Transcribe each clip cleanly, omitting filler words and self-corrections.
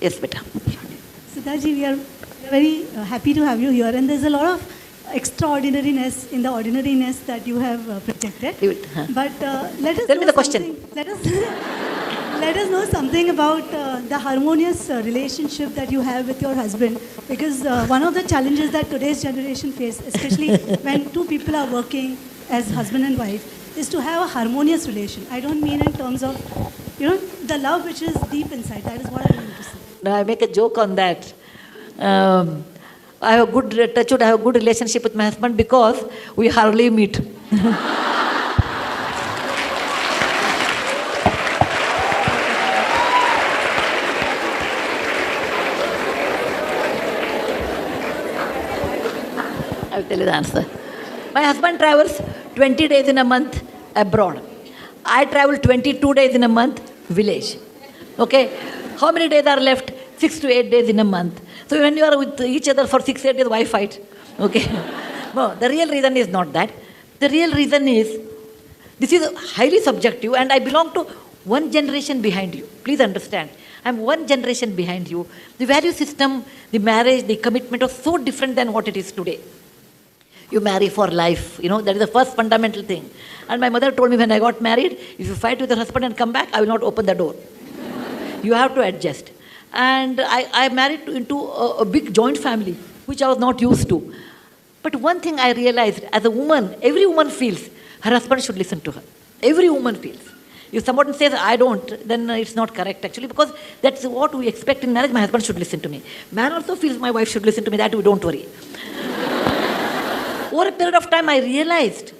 Yes, beta. Siddharji, we are very happy to have you here, and there's a lot of extraordinariness in the ordinariness that you have projected. Leave it, huh. But let us Tell know me the question. something- Let us let us know something about the harmonious relationship that you have with your husband, because one of the challenges that today's generation face, especially when two people are working as husband and wife, is to have a harmonious relation. I don't mean in terms of, the love which is deep inside. That is what I mean to say. Now I make a joke on that. I have a good touch wood, I have a good relationship with my husband because we hardly meet. I will tell you the answer. My husband travels 20 days in a month abroad. I travel 22 days in a month village. Okay? How many days are left? 6 to 8 days in a month. So when you are with each other for 6, 8 days, why fight? Okay? No, the real reason is not that. The real reason is, this is highly subjective and I belong to one generation behind you. Please understand. I'm one generation behind you. The value system, the marriage, the commitment was so different than what it is today. You marry for life, that is the first fundamental thing. And my mother told me when I got married, if you fight with your husband and come back, I will not open the door. You have to adjust. And I married into a big joint family, which I was not used to. But one thing I realized, as a woman, every woman feels her husband should listen to her. Every woman feels. If someone says, I don't, then it's not correct actually, because that's what we expect in marriage, my husband should listen to me. Man also feels my wife should listen to me, that we don't worry. Over a period of time, I realized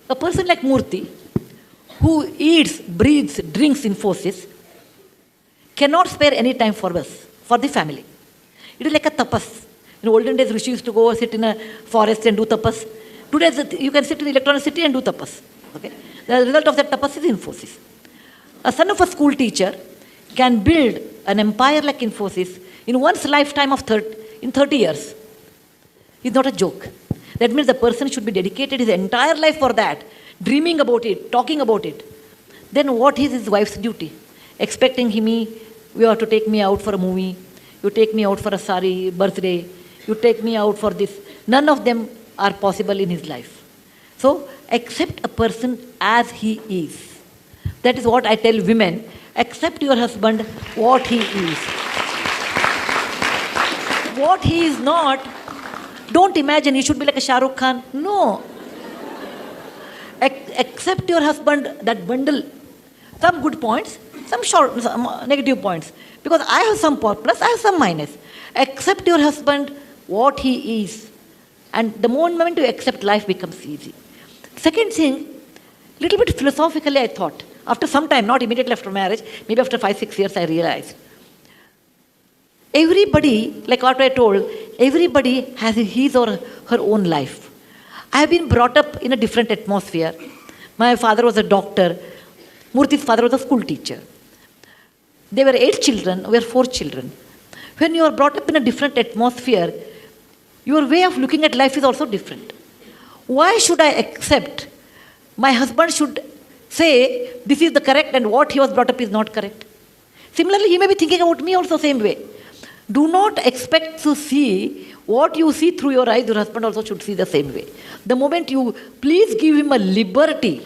a person like Murthy, who eats, breathes, drinks Infosys, cannot spare any time for us, for the family. It is like a tapas. In olden days, Rishi used to go sit in a forest and do tapas. Today, you can sit in Electronic City and do tapas. Okay? The result of that tapas is Infosys. A son of a school teacher can build an empire like Infosys in one's lifetime of 30 years. It's not a joke. That means the person should be dedicated his entire life for that, dreaming about it, talking about it. Then what is his wife's duty? Expecting you have to take me out for a movie, you take me out for a sari birthday, you take me out for this. None of them are possible in his life. So accept a person as he is. That is what I tell women. Accept your husband what he is. What he is not, don't imagine he should be like a Shah Rukh Khan. No. Accept your husband, that bundle. Some good points, some negative points. Because I have some plus, I have some minus. Accept your husband what he is. And the moment you accept, life becomes easy. Second thing, little bit philosophically I thought. After some time, not immediately after marriage, maybe after 5, 6 years I realized. Everybody, like what I told, everybody has his or her own life. I have been brought up in a different atmosphere. My father was a doctor. Murthy's father was a school teacher. There were 8 children, we were 4 children. When you are brought up in a different atmosphere, your way of looking at life is also different. Why should I accept my husband should say this is the correct and what he was brought up is not correct? Similarly, he may be thinking about me also same way. Do not expect to see what you see through your eyes, your husband also should see the same way. The moment you please give him a liberty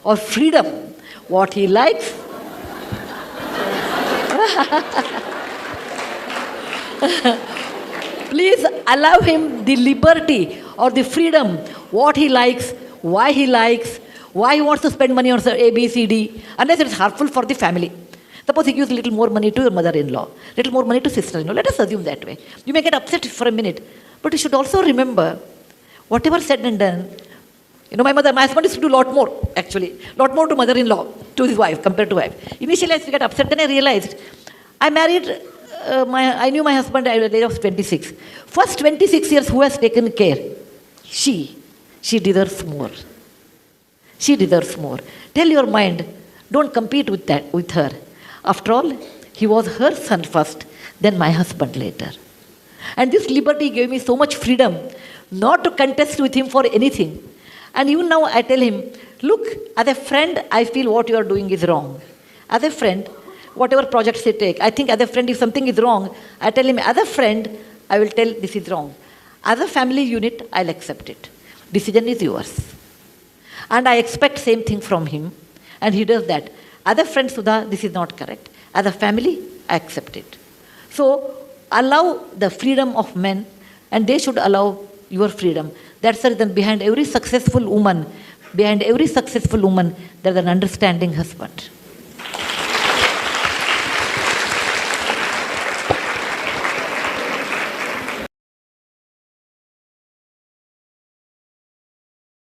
or freedom, what he likes, please allow him the liberty or the freedom, what he likes, why he wants to spend money on A, B, C, D, unless it's harmful for the family. Suppose he gives a little more money to your mother-in-law, little more money to sister-in-law. Let us assume that way. You may get upset for a minute, but you should also remember, whatever said and done, my husband used to do a lot more, actually. Lot more to mother-in-law, to his wife, compared to wife. Initially, I used to get upset, then I realized, I I knew my husband at the age of 26. First 26 years, who has taken care? She deserves more. She deserves more. Tell your mind, don't compete with her. After all, he was her son first, then my husband later. And this liberty gave me so much freedom not to contest with him for anything. And even now I tell him, look, as a friend, I feel what you are doing is wrong. As a friend, whatever projects he take. I think as a friend, if something is wrong, I tell him, as a friend, I will tell this is wrong. As a family unit, I'll accept it. Decision is yours. And I expect same thing from him. And he does that. As a friend, Sudha, this is not correct. As a family, I accept it. So allow the freedom of men, and they should allow your freedom. That's the reason behind every successful woman, there's an understanding husband.